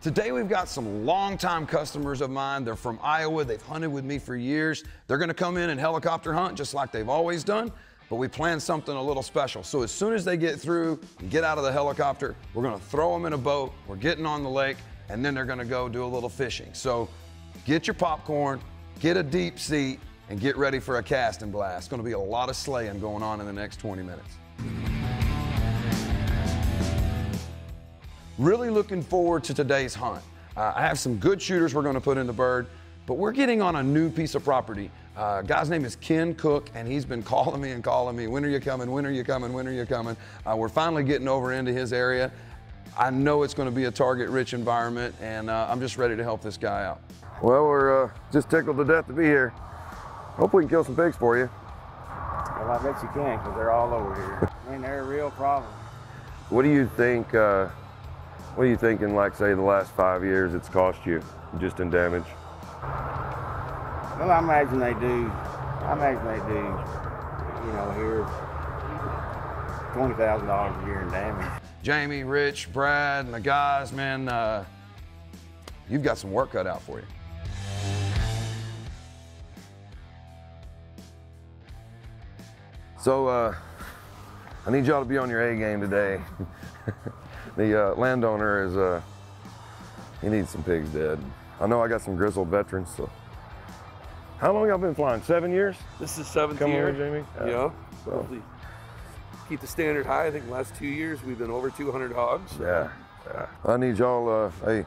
Today we've got some longtime customers of mine. They're from Iowa. They've hunted with me for years. They're gonna come in and helicopter hunt just like they've always done, but we planned something a little special. So as soon as they get through and get out of the helicopter, we're gonna throw them in a boat, we're getting on the lake, and then they're gonna go do a little fishing. So get your popcorn, get a deep seat, and get ready for a casting blast. It's gonna be a lot of slaying going on in the next 20 minutes. Really looking forward to today's hunt. I have some good shooters we're gonna put in the bird, but we're getting on a new piece of property. Guy's name is Ken Cook, and he's been calling me, when are you coming, when are you coming, when are you coming? We're finally getting over into his area. I know it's gonna be a target-rich environment, and I'm just ready to help this guy out. Well, we're just tickled to death to be here. Hope we can kill some pigs for you. Well, I bet you can, because they're all over here. I mean, they're a real problem. What do you think, what do you think in, like, say, the last 5 years it's cost you, just in damage? Well, I imagine they do, you know, here, $20,000 a year in damage. Jamie, Rich, Brad, and the guys, man, you've got some work cut out for you. So, I need y'all to be on your A game today. The landowner is, he needs some pigs dead. I know I got some grizzled veterans, so. How long y'all been flying? 7 years? This is 7th Come year. on, Jamie. Yeah. So. Hopefully keep the standard high. I think the last 2 years we've been over 200 hogs. Yeah. I need y'all, hey,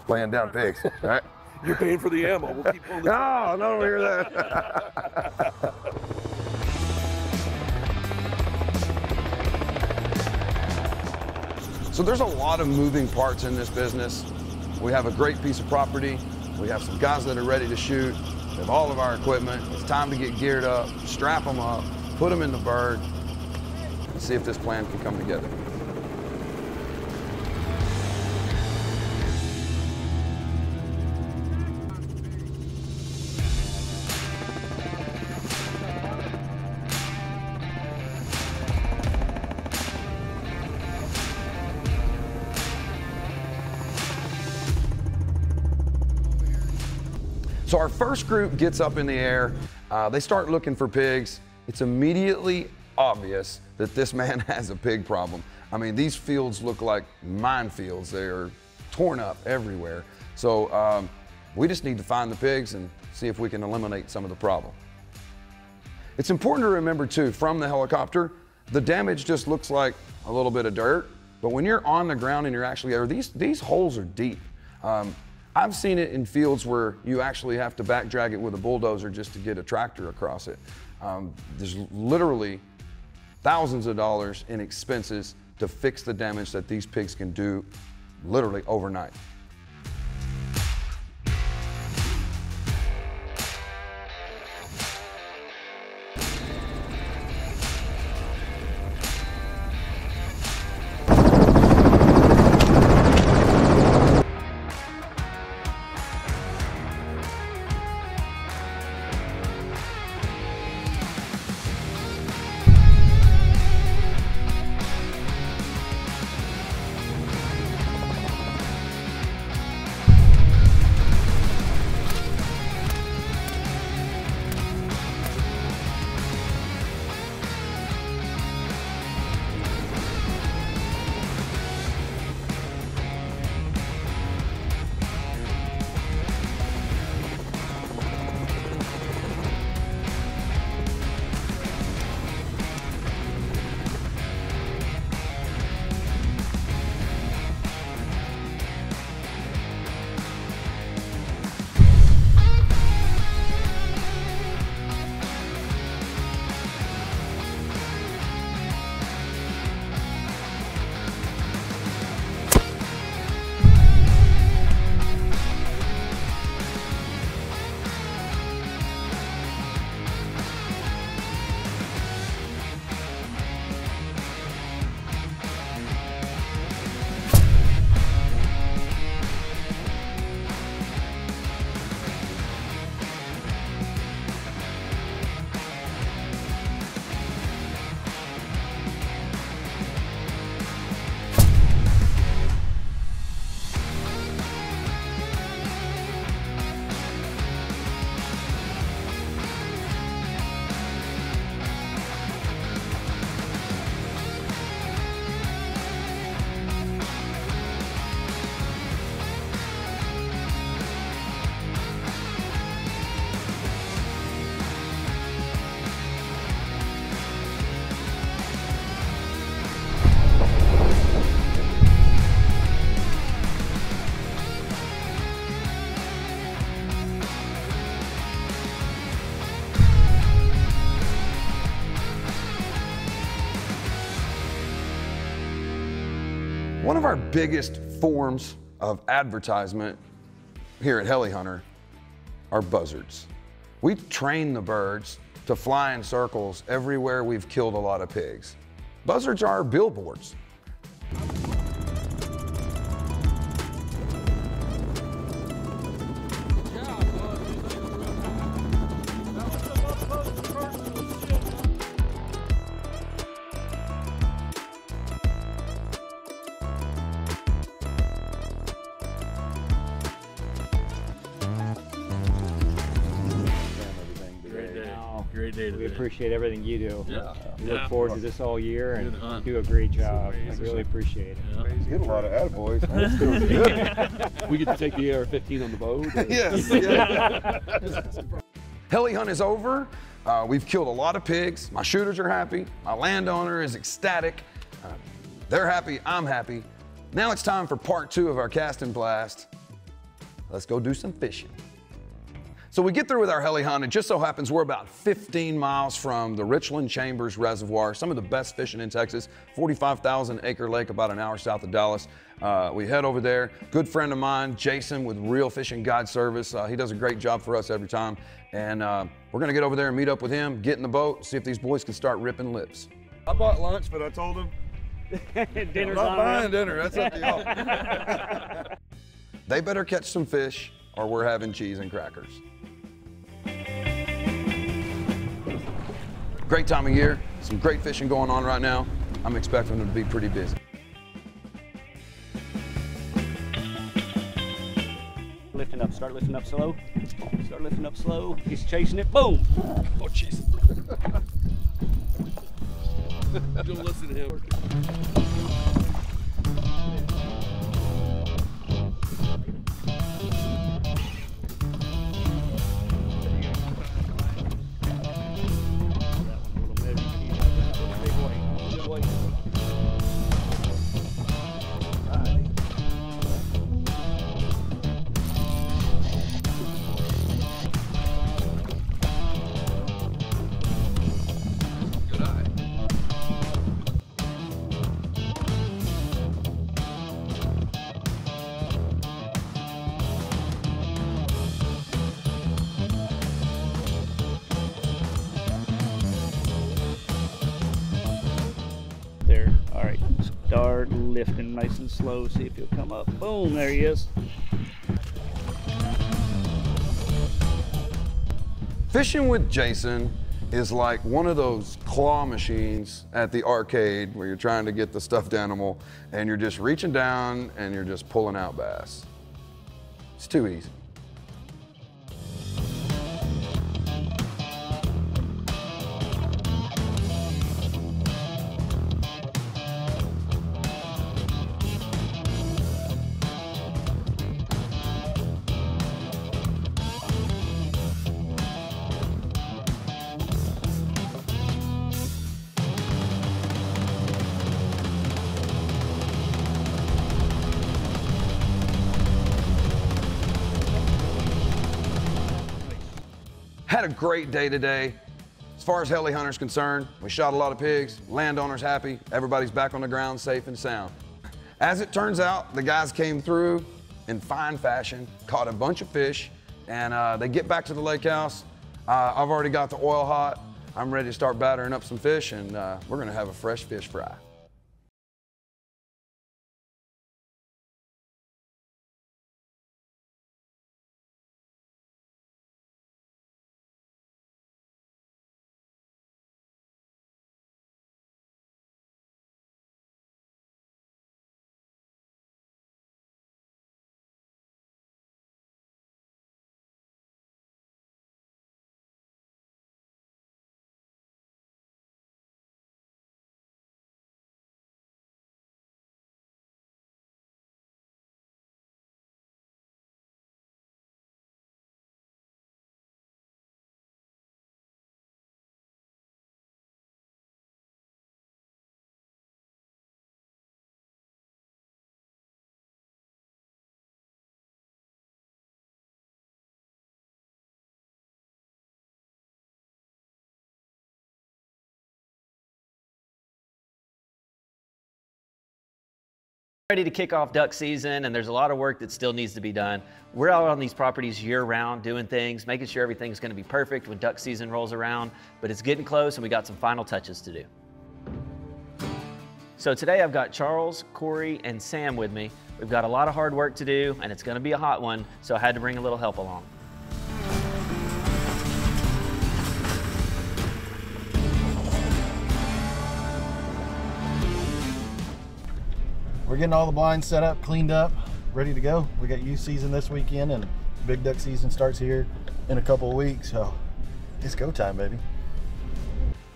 laying down pigs, all right? You're paying for the ammo. We'll keep pulling the No, I don't hear that. So there's a lot of moving parts in this business. We have a great piece of property. We have some guys that are ready to shoot. We have all of our equipment. It's time to get geared up, strap them up, put them in the bird, and see if this plan can come together. So our first group gets up in the air. They start looking for pigs. It's immediately obvious that this man has a pig problem. I mean, these fields look like minefields. They're torn up everywhere. So we just need to find the pigs and see if we can eliminate some of the problem. It's important to remember too, from the helicopter, the damage just looks like a little bit of dirt, but when you're on the ground and you're actually, these holes are deep. I've seen it in fields where you actually have to back drag it with a bulldozer just to get a tractor across it. There's literally thousands of dollars in expenses to fix the damage that these pigs can do literally overnight. of our biggest forms of advertisement here at Helihunter are buzzards. We train the birds to fly in circles everywhere we've killed a lot of pigs. Buzzards are our billboards. Great day today. We appreciate everything you do. Yeah. We look forward to this all year, and Good hunt. you do a great job. I really appreciate it. Get a lot of attaboys. That's doing good. We get to take the AR-15 on the boat. Yes. Yeah. Heli hunt is over. We've killed a lot of pigs. My shooters are happy. My landowner is ecstatic. They're happy. I'm happy. Now it's time for part 2 of our cast and blast. Let's go do some fishing. So we get through with our heli hunt. It just so happens we're about 15 miles from the Richland Chambers Reservoir, some of the best fishing in Texas, 45,000 acre lake about an hour south of Dallas. We head over there. Good friend of mine, Jason with Real Fishing Guide Service. He does a great job for us every time. And we're gonna get over there and meet up with him, get in the boat, see if these boys can start ripping lips. I bought lunch, but I told him, Dinner's I'm not on buying route. dinner. That's up to y'all. They better catch some fish or we're having cheese and crackers. Great time of year, some great fishing going on right now. I'm expecting them to be pretty busy. Lifting up, start lifting up slow. Start lifting up slow. He's chasing it, boom. Oh, jeez. Don't listen to him. Good eye. There, all right. Start lifting nice and slow. See if he'll come up. Boom, there he is. Fishing with Jason is like one of those claw machines at the arcade where you're trying to get the stuffed animal and you're just reaching down and you're just pulling out bass. It's too easy. Had a great day today. As far as heli hunters concerned, we shot a lot of pigs, landowners happy, everybody's back on the ground safe and sound. As it turns out, the guys came through in fine fashion, caught a bunch of fish, and they get back to the lake house. I've already got the oil hot. I'm ready to start battering up some fish, and we're gonna have a fresh fish fry. Ready to kick off duck season, and there's a lot of work that still needs to be done. We're out on these properties year-round doing things, making sure everything's going to be perfect when duck season rolls around, but it's getting close and we got some final touches to do. So today I've got Charles, Corey, and Sam with me. We've got a lot of hard work to do, and it's going to be a hot one, so I had to bring a little help along. We're getting all the blinds set up, cleaned up, ready to go. We got youth season this weekend and big duck season starts here in a couple of weeks, so it's go time, baby.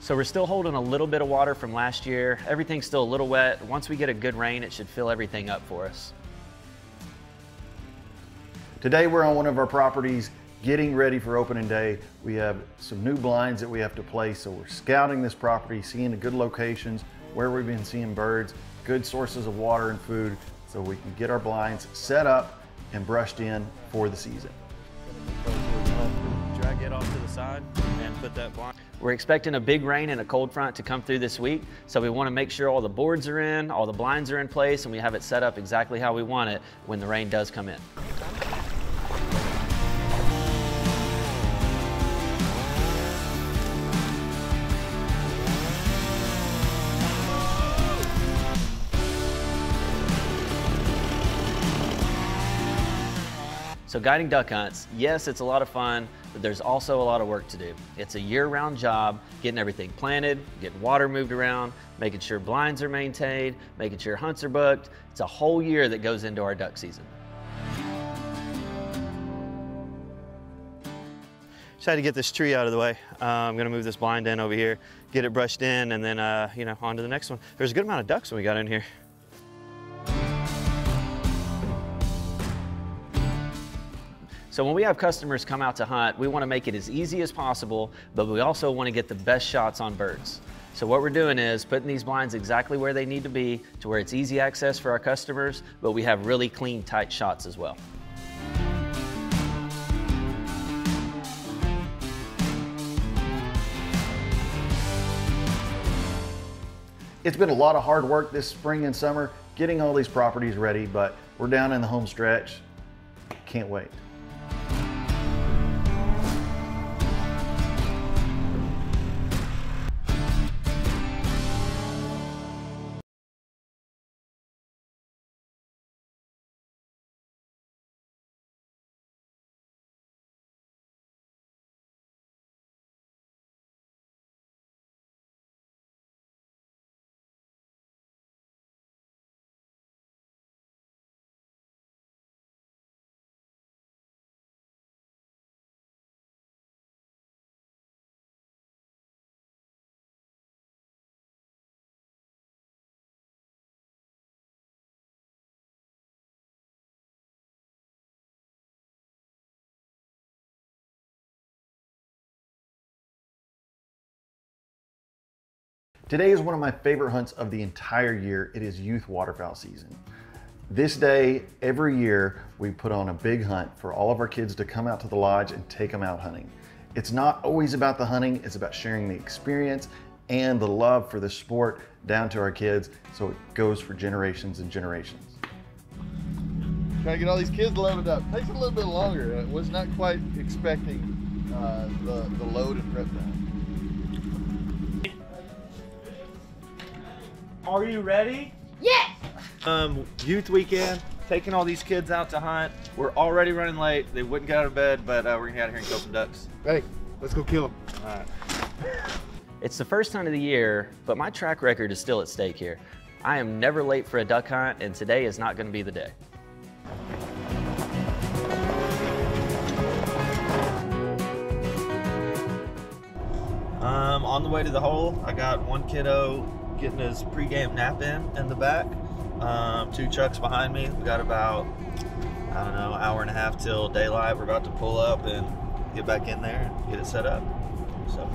So we're still holding a little bit of water from last year. Everything's still a little wet. Once we get a good rain, it should fill everything up for us. Today we're on one of our properties getting ready for opening day. We have some new blinds that we have to place, so we're scouting this property, seeing the good locations, where we've been seeing birds, good sources of water and food, so we can get our blinds set up and brushed in for the season. Drag it off to the side and put that blind. We're expecting a big rain and a cold front to come through this week, so we want to make sure all the boards are in, all the blinds are in place, and we have it set up exactly how we want it when the rain does come in. So guiding duck hunts, yes, it's a lot of fun, but there's also a lot of work to do. It's a year-round job, getting everything planted, getting water moved around, making sure blinds are maintained, making sure hunts are booked. It's a whole year that goes into our duck season. Just had to get this tree out of the way. I'm gonna move this blind in over here, get it brushed in, and then you know, on to the next one. There's a good amount of ducks when we got in here. So when we have customers come out to hunt, we want to make it as easy as possible, but we also want to get the best shots on birds. So what we're doing is putting these blinds exactly where they need to be, to where it's easy access for our customers, but we have really clean, tight shots as well. It's been a lot of hard work this spring and summer getting all these properties ready, but we're down in the home stretch. Can't wait. Today is one of my favorite hunts of the entire year. It is youth waterfowl season. This day, every year, we put on a big hunt for all of our kids to come out to the lodge and take them out hunting. It's not always about the hunting, it's about sharing the experience and the love for the sport down to our kids, so it goes for generations and generations. Trying to get all these kids loaded up. Takes a little bit longer. I was not quite expecting the load and prep time. Are you ready? Yes! Youth weekend, taking all these kids out to hunt. We're already running late. They wouldn't get out of bed, but we're gonna get out here and kill some ducks. Hey, let's go kill them. All right. It's the first hunt of the year, but my track record is still at stake here. I am never late for a duck hunt, and today is not gonna be the day. On the way to the hole, I got one kiddo getting his pregame nap in the back. 2 trucks behind me. We got about, I don't know, hour and a half till daylight. We're about to pull up and get back in there and get it set up. So.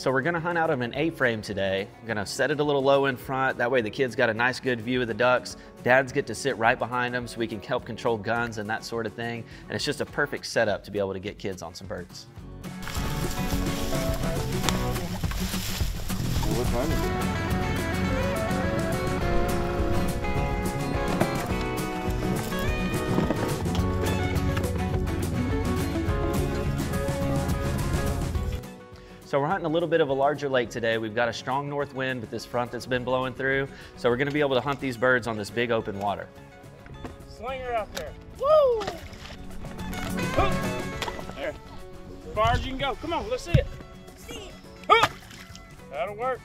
So we're gonna hunt out of an A-frame today. I'm gonna set it a little low in front. That way the kids got a nice good view of the ducks. Dads get to sit right behind them so we can help control guns and that sort of thing. And it's just a perfect setup to be able to get kids on some birds. What time is it? So we're hunting a little bit of a larger lake today. We've got a strong north wind with this front that's been blowing through. So we're gonna be able to hunt these birds on this big open water. Slinger out there. Woo! There. As far as you can go. Come on, let's see it. See it. That'll work.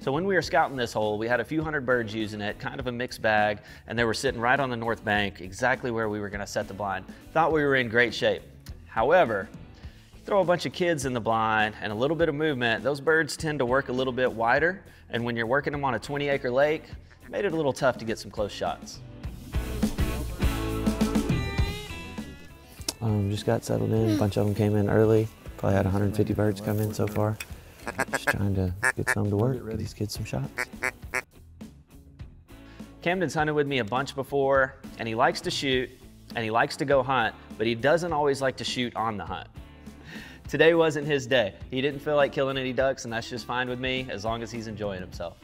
So when we were scouting this hole, we had a few hundred birds using it, kind of a mixed bag, and they were sitting right on the north bank, exactly where we were gonna set the blind. Thought we were in great shape. However, throw a bunch of kids in the blind and a little bit of movement, those birds tend to work a little bit wider, and when you're working them on a 20-acre lake, it made it a little tough to get some close shots. Just got settled in, a bunch of them came in early. Probably had 150 birds come in so far. Just trying to get some to work, get these kids some shots. Camden's hunted with me a bunch before, and he likes to shoot, and he likes to go hunt, but he doesn't always like to shoot on the hunt. Today wasn't his day. He didn't feel like killing any ducks, and that's just fine with me, as long as he's enjoying himself.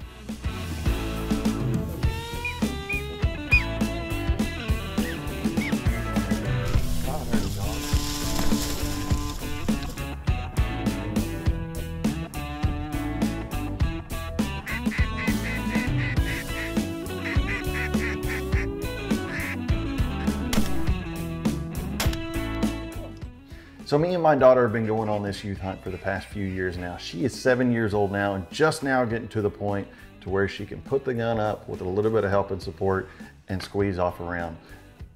So me and my daughter have been going on this youth hunt for the past few years now. She is 7 years old now and just now getting to the point to where she can put the gun up with a little bit of help and support and squeeze off a round.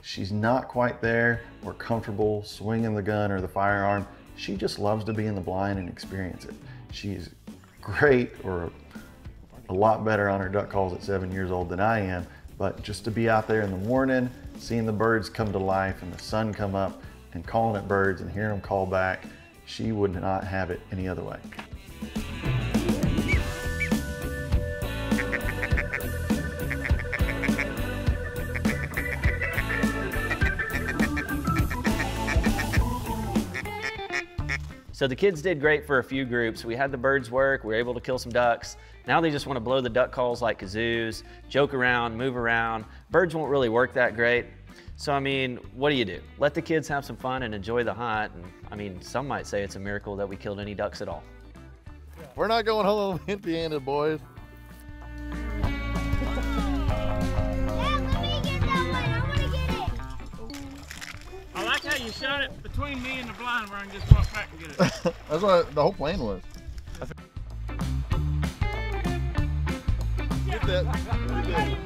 She's not quite there or comfortable swinging the gun or the firearm. She just loves to be in the blind and experience it. She's great, or a lot better on her duck calls at 7 years old than I am, but just to be out there in the morning, seeing the birds come to life and the sun come up, and calling at birds and hearing them call back, she would not have it any other way. So the kids did great for a few groups. We had the birds work, we were able to kill some ducks. Now they just want to blow the duck calls like kazoos, joke around, move around. Birds won't really work that great. So, I mean, what do? Let the kids have some fun and enjoy the hunt. And, I mean, some might say it's a miracle that we killed any ducks at all. We're not going home empty-handed, boys. I like how you shot it between me and the blind where I can just walk back and get it. That's what the whole plan was. Get that. Get that.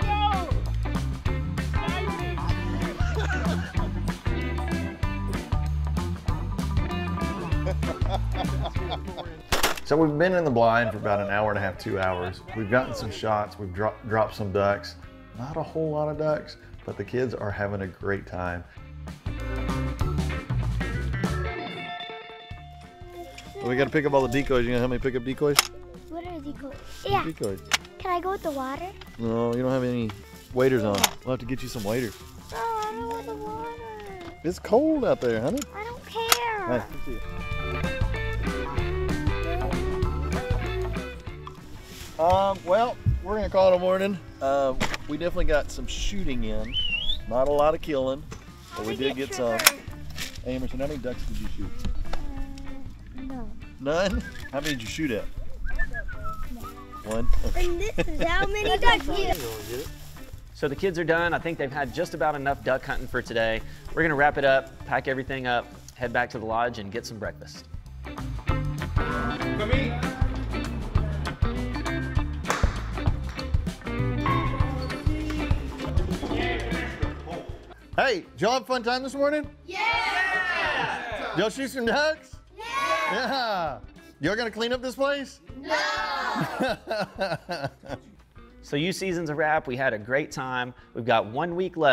So we've been in the blind for about an hour and a half, 2 hours. We've gotten some shots, we've dropped some ducks. Not a whole lot of ducks, but the kids are having a great time. We got to pick up all the decoys. You gonna help me pick up decoys? What are decoys? Yeah. Decoys. Can I go with the water? No, you don't have any waders on. We'll have to get you some waders. No, I don't want the water. It's cold out there, honey. I don't care. Nice to see you. Well, we're gonna call it a morning. We definitely got some shooting in. Not a lot of killing, but we did get some. Amerson, how many ducks did you shoot? No. None? How many did you shoot at? One? And this is how many ducks you. So the kids are done. I think they've had just about enough duck hunting for today. We're gonna wrap it up, pack everything up, head back to the lodge and get some breakfast. Come eat. Hey, did y'all have a fun time this morning? Yeah! Y'all shoot some ducks? Yeah! Y'all gonna clean up this place? So youth season's a wrap. We had a great time. We've got 1 week left.